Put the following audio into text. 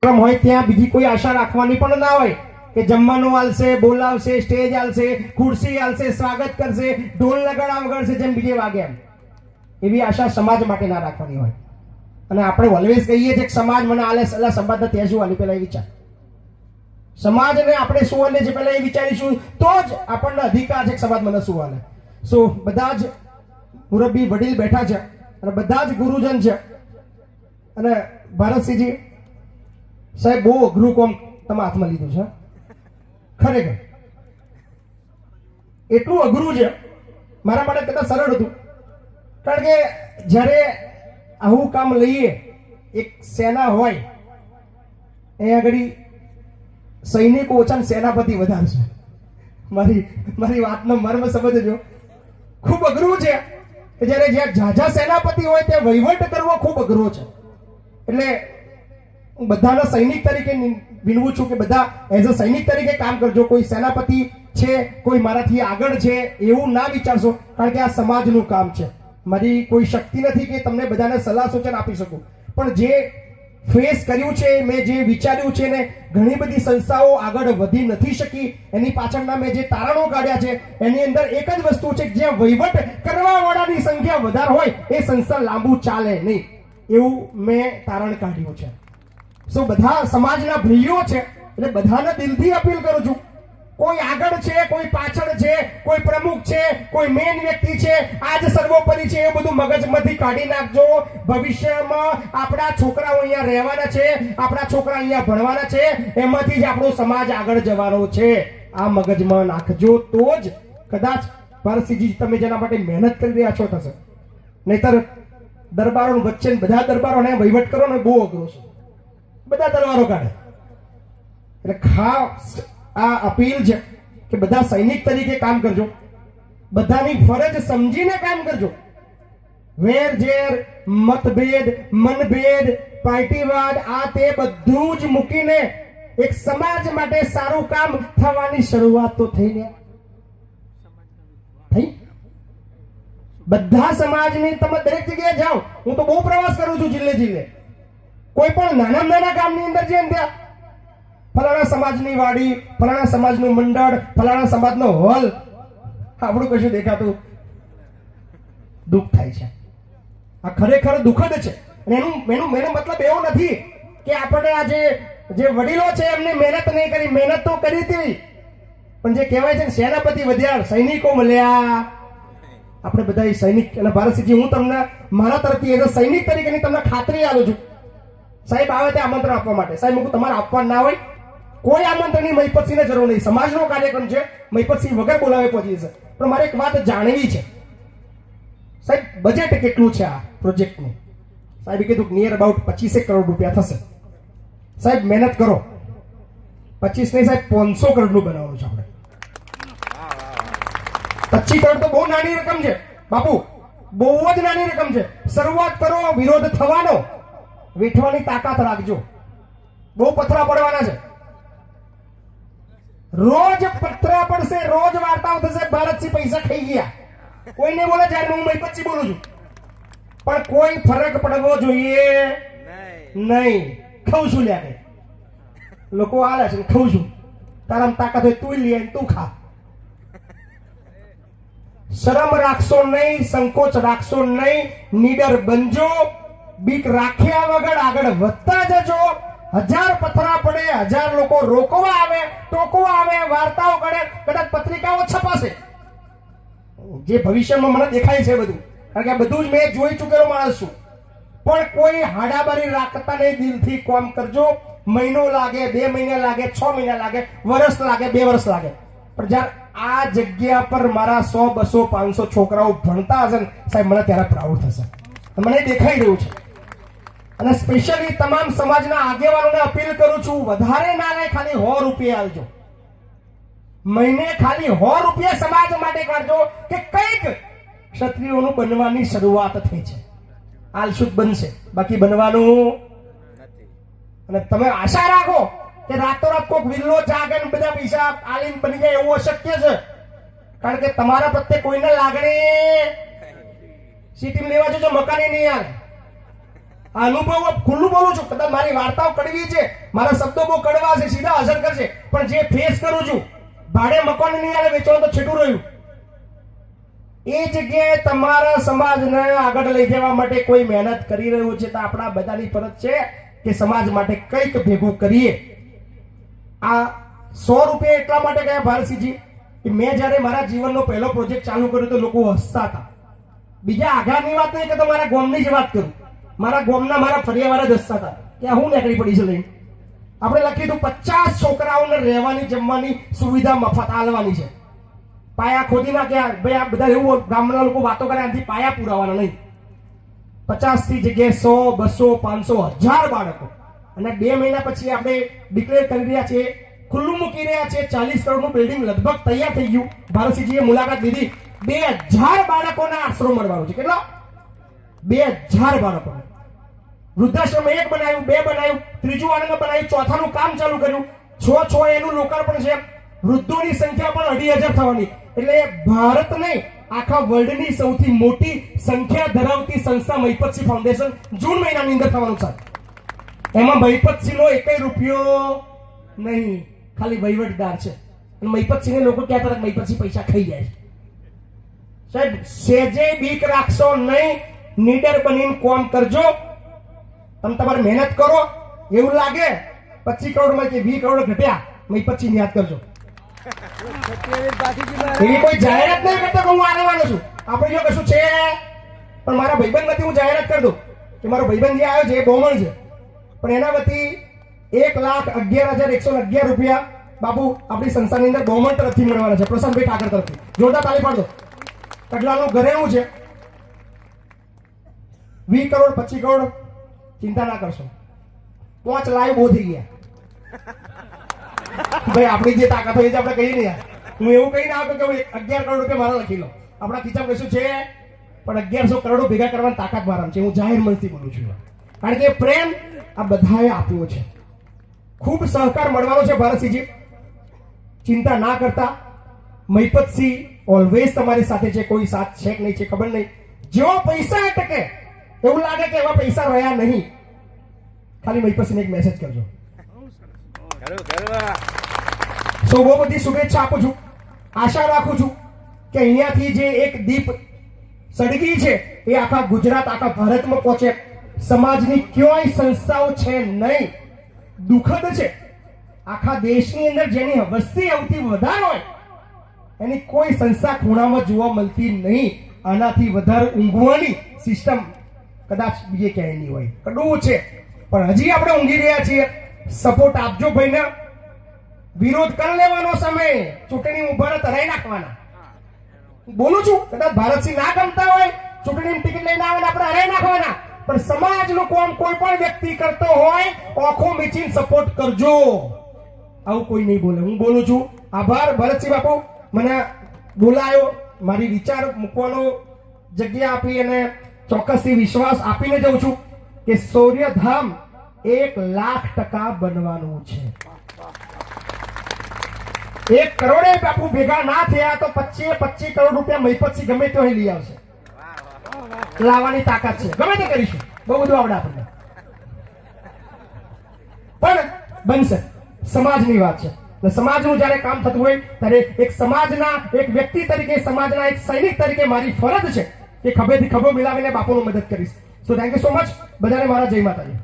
હોય ત્યાં બીજી કોઈ આશા રાખવાની પણ ના હોય કે જમવાનું આલશે, બોલાવશે, સ્ટેજ આલશે, ખુરશી આલશે, સ્વાગત કરશે, ઢોલ નગાડા વગાડશે જેમ બીજે વાગે એમ. એવી આશા સમાજ માટે ના રાખવાની હોય. અને આપણે ઓલવેઝ કહીએ છીએ કે સમાજ મને આલે સલાહ, સમાજને ત્યાં શું આલી પેલા એ વિચાર. સમાજને આપણે શું આલે છે પેલા એ વિચારીશું તો જ આપણને અધિકાર છે કે સમાજ મને શું આલે. સો બધા જ મુરબ્બી વડીલ બેઠા છે અને બધા જ ગુરુજન છે. અને ભારતસિંહજી સાહેબ બહુ અઘરું કામ તમે હાથમાં લીધું છે. ખરેખર એટલું અઘરું છે, મારા માટે કદાચ સરળ હતું. કારણ કે જ્યારે આવું કામ લઈએ, એક સેના હોય અહીંયા આગળ સૈનિકો ઓછા સેનાપતિ વધારે છે. મારી વાતનો મર્મ સમજજો. ખૂબ અઘરું છે કે જ્યારે જ્યાં ઝાઝા સેનાપતિ હોય ત્યાં વહીવટ કરવો ખૂબ અઘરો છે. એટલે હું બધાના સૈનિક તરીકે વિનવું છું કે બધા એઝ અ સૈનિક તરીકે કામ કરજો. કોઈ સેનાપતિ છે, કોઈ મારાથી આગળ છે એવું ના વિચારશો, કારણ કે આ સમાજનું કામ છે. મારી કોઈ શક્તિ નથી કે તમને બધાને સલાહ સૂચન આપી શકું, પણ જે ફેસ કર્યું છે, મેં જે વિચાર્યું છે ને ઘણી બધી સંસ્થાઓ આગળ વધી નથી શકી, એની પાછળના મેં જે તારણો કાઢ્યા છે એની અંદર એક જ વસ્તુ છે કે જ્યાં વહીવટ કરવા વાળાની સંખ્યા વધારે હોય એ સંસ્થા લાંબુ ચાલે નહીં, એવું મેં તારણ કાઢ્યું છે. સો બધા સમાજના ભાઈઓ છે એટલે બધાને દિલથી અપીલ કરું છું, કોઈ આગળ છે, કોઈ પાછળ છે, કોઈ પ્રમુખ છે, કોઈ મેન વ્યક્તિ છે, આજ સર્વોપરી છે, એ બધું મગજમાંથી કાઢી નાખજો. ભવિષ્યમાં આપણા છોકરાઓ અહીંયા રહેવાના છે, આપણા છોકરા અહીંયા ભણવાના છે, એમાંથી જ આપણો સમાજ આગળ જવાનો છે. આ મગજમાં નાખજો તો જ કદાચ ભારતસિંહજી તમે જેના માટે મહેનત કરી રહ્યા છો થશે. નહીતર દરબારો વચ્ચે બધા દરબારોને વહીવટ કરો ને બહુ અઘરો છે. બધા તલવારો કાઢે. એટલે ખાસ આ અપીલ છે કે બધા સૈનિક તરીકે કામ કરજો, બધાની ફરજ સમજીને કામ કરજો. વેર ઝેર, મતભેદ, મનભેદ, પાર્ટીવાદ આ તે બધું જ મૂકીને એક સમાજ માટે સારું કામ થવાની શરૂઆત તો થઈ ને થઈ. બધા સમાજની તમે દરેક જગ્યાએ જાઓ, હું તો બહુ પ્રવાસ કરું છું જિલ્લે જિલ્લે. કોઈ પણ નાના નાના ગામની અંદર જેમ ત્યાં ફલાણા સમાજની વાડી, ફલાણા સમાજનું મંડળ, ફલાણા સમાજનો હોલ, આપણું કશું દેખાતું દુઃખ થાય છે. આ ખરેખર દુઃખદ છે. અને એનો મતલબ એવો નથી કે આપણે આ જે વડીલો છે એમને મહેનત નહીં કરી, મહેનત તો કરી હતી, પણ જે કહેવાય છે ને સેનાપતિ વધ્યા, સૈનિકો મળ્યા. આપણે બધા સૈનિક. અને ભારતસિંહજી હું તમને મારા તરફથી એઝ અ સૈનિક તરીકેની તમને ખાતરી આપું છું, સાહેબ આવે ત્યાં આમંત્રણ આપવા માટે. સાહેબ હું તમારે આપવા ના હોય કોઈ આમંત્રણની મહિપતસિંહને જરૂર નહીં. સમાજનો કાર્યક્રમ છે, મહિપતસિંહ વગર બોલાવે પહોંચી જશે. પણ મારે એક વાત જાણવી છે, સાહેબ બજેટ કેટલું છે આ પ્રોજેક્ટનું? સાહેબે કીધું નિયર અબાઉટ 25 કરોડ રૂપિયા થશે. સાહેબ મહેનત કરો, 25 નહીં સાહેબ 500 કરોડનું બનાવવાનું છે આપણે. 25 કરોડ તો બહુ નાની રકમ છે બાપુ, બહુ જ નાની રકમ છે. શરૂઆત કરો, વિરોધ થવાનો, વેઠવાની તાકાત રાખજો. બહુ પથરા પડવાના છે, રોજ પથરા પડશે, રોજ વાર્તાઓ થશે. ભારતસિંહ પૈસા ખાઈ ગયા, કોઈને બોલે જ્યારે હું મહિપતસિંહ બોલું છું, પણ કોઈ ફરક પડવો જોઈએ નહીં. ખાઉં છું લ્યા, લોકો આલે છે ખાઉં છું, તારામાં તાકાત હોય તું લે, તું ખા. શરમ રાખશો નહીં, સંકોચ રાખશો નહીં, નીડર બનજો. બીક રાખ્યા વગર આગળ વધતા જજો. 1000 પથરા પડે, 1000 લોકો રોકવા આવે, ટોકવા આવે, વાર્તાઓ કરે, કદાચ પત્રિકાઓ છપાશે. જે ભવિષ્યમાં મને દેખાય છે બધું, કારણ કે બધું જ મેં જોઈ ચૂકેલો માણસ છું. પણ કોઈ હાડાબારી રાખતા નહીં, દિલથી કામ કરજો. મહિનો લાગે, 2 મહિના લાગે, 6 મહિના લાગે, વર્ષ લાગે, 2 વર્ષ લાગે, પણ જ્યારે આ જગ્યા પર મારા 100, 200, 500 છોકરાઓ ભણતા હશે ને સાહેબ, મને ત્યારે પ્રાઉડ થશે. મને દેખાઈ રહ્યું છે. અને સ્પેશિયલી તમામ સમાજના આગેવાનોને અપીલ કરું છું, વધારે ના લે, ખાલી 100 રૂપિયા આલજો. મહિને ખાલી 100 રૂપિયા સમાજ માટે કાઢજો કે કંઈક ક્ષત્રિયોનું બનવાની શરૂઆત થઈ છે. આલશુત બનશે, બાકી બનવાનું નથી. અને તમે આશા રાખો કે રાતોરાત કોઈક વિલ્લો જાગે ને બધા પૈસા આલીને બની જાય એવું અશક્ય છે. કારણ કે તમારા પ્રત્યે કોઈને લાગણી સિટી લેવા જજો, મકાને નહીં આવે. આ અનુભવ ખુલ્લું બોલું છું. કદાચ મારી વાર્તાઓ કડવી છે, મારા શબ્દો બહુ કડવા છે, સીધા અસર કરશે, પણ જે ફેસ કરું છું, ભાડે મકાન નહીં આવે વેચવાનું તો છેટું રહ્યું. એ જગ્યાએ તમારા સમાજને આગળ લઈ જવા માટે કોઈ મહેનત કરી રહ્યું છે, તો આપણા બધાની ફરજ છે કે સમાજ માટે કંઈક ભેગું કરીએ. આ 100 રૂપિયા એટલા માટે ગયા ભારતસિંહજી કે મેં જ્યારે મારા જીવનનો પહેલો પ્રોજેક્ટ ચાલુ કર્યો તો લોકો હસતા હતા. બીજા આઘાતની વાત નહીં કે મારા ગામની જ વાત કરું, મારા ગામના મારા ફરિયાવાળા જ હસતા હતા કે હું નીકળી પડી છે લઈને. આપણે લખી દઉં 50 છોકરાઓને રહેવાની જમવાની સુવિધા મફત આલવાની છે. પાયા ખોદી નાખ્યા ભાઈ. આ બધા એવું ગામના લોકો વાતો કરે, આથી પાયા પુરાવાના નહીં. 50 થી જગ્યાએ 100, 200, 500, 1000 બાળકો. અને 2 મહિના પછી આપણે ડિક્લેર કરી રહ્યા છીએ, ખુલ્લું મૂકી રહ્યા છીએ, 40 કરોડનું બિલ્ડિંગ લગભગ તૈયાર થઈ ગયું. ભારતસિંહજીએ મુલાકાત લીધી. 2000 બાળકોના આશરો મળવાનો છે. કેટલા? 2000 બાળકો. વૃદ્ધાશ્રમ 1 બનાવ્યું, 2 બનાવ્યું, ત્રીજું આનંદ બનાવ્યું, ચોથાનું કામ ચાલુ કર્યું. 6 એનું લોકાર્પણ છે. વૃદ્ધોની સંખ્યા પણ 2,500 થવાની. એટલે ભારત નહીં, આખા વર્લ્ડની સૌથી મોટી સંખ્યા ધરાવતી સંસ્થા મહિપતસિંહ ફાઉન્ડેશન જૂન મહિનાની અંદર થવાનું છે. એમાં મહિપતસિંહનો 1 રૂપિયો નહીં, ખાલી વહીવટદાર છે. અને મહિપતસિંહને લોકો કહેતા હતા મહિપતસિંહ પૈસા ખાઈ જાય છે. સાહેબ, સેજે બીક રાખશો નહીં, નીડર બનીને કામ કરજો. તમે તમારી મહેનત કરો. એવું લાગે 25 કરોડમાં કે 20 કરોડ ઘટ્યા, મહિપતસિંહ યાદ કરજો. એવી કોઈ જાહેરાત નહીં કરતો કે હું આવવાનો છું. આપણે જો કશું છે, પણ મારા ભાઈબંધ વતી હું જાહેરાત કરી દઉં કે મારો ભાઈબંધ જે આવ્યો છે એ બહુમણ છે, પણ એના વતી 1,11,111 રૂપિયા બાબુ આપણી સંસ્થાની અંદર બહુમણ તરફથી મળવાના છે. પ્રશાંતભાઈ ઠાકર તરફથી જોરદાર તાળી પાડો. કડલાનું ઘરેણું છે. 20 કરોડ 25 કરોડ ચિંતા ના કરશો. 5 લાઈવ બહુ થઈ ગયા ભાઈ. આપણી જે તાકાત હોય છે આપણે કહીએ ને યાર. હું એવું કહી ના આવતો કે 11 કરોડ રૂપિયા મારા લખી લો. આપણા ખીચામાં કશું છે, પણ 1100 કરોડો ભેગા કરવાની તાકાત મારામાં છે. હું જાહેર મંચથી બોલું છું, કારણ કે પ્રેમ આ બધાએ આપ્યો છે. ખૂબ સહકાર મળવાનો છે ભારતસિંહજી. ચિંતા ના કરતા. મહિપતસિંહ ઓલવેઝ તમારી સાથે છે. કોઈ સાથ છે કે નહીં છે ખબર નહીં. જેવો પૈસા ટકે એવું લાગે કે એવા પૈસા રહ્યા નહીં, ખાલી મહિપતસિંહને એક મેસેજ કરજો. બહુ બધી શુભેચ્છા આપું છું. આશા રાખું છું કે અહીંયાથી જે એક દીપ સળગી છે એ આખા ગુજરાત, આખા ભારતમાં પહોંચે. સમાજની ક્યાંય સંસ્થાઓ છે નહીં. દુઃખદ છે, આખા દેશની અંદર જેની વસ્તી સૌથી વધારે હોય એની કોઈ સંસ્થા ખૂણામાં જોવા મળતી નહીં. આનાથી વધારે ઊંઘવાની સિસ્ટમ કદાચ બીજે ક્યાંય નહીં હોય. કડવું છે, પણ હજી આપણે ઊંઘી રહ્યા છીએ. સપોર્ટ આપજો ભાઈને. વિરોધ કરી લેવાનો સમય, ચૂંટણી ઉભા તરાઈ નાખવાના. બોલું છું, કદાચ ભારતસિંહ ના ગમતા હોય, ચૂંટણીની ટિકિટ લઈને આવે આપણે હરાઈ નાખવાના. પણ સમાજનું કામ કોઈ પણ વ્યક્તિ કરતો હોય, આંખો મીચીને સપોર્ટ કરજો. આવું કોઈ નહીં બોલે. હું બોલું છું. આભાર ભરતસિંહ બાપુ, મને બોલાયો, મારી વિચાર મૂકવાનો જગ્યા આપી, અને ચોક્કસથી વિશ્વાસ આપીને જઉં છું કે સૌર્યધામ 1,00,000% બનવાનું છે. 1 કરોડે બાપુ ભેગા ના થયા તો 25 કરોડ રૂપિયા મહિપતસિંહ ગમે તો લઈ આવશે. લાવવાની તાકાત છે, ગમે તે કરીશું. બહુ બધું આવડે આપણને, પણ બનશે. સમાજની વાત છે. સમાજનું જયારે કામ થતું હોય ત્યારે એક સમાજના એક વ્યક્તિ તરીકે, સમાજના એક સૈનિક તરીકે મારી ફરજ છે કે ખભેથી ખભો મિલાવીને બાપુનું મદદ કરીશ. So thank you so much. બધાને મારા જય માતાજી.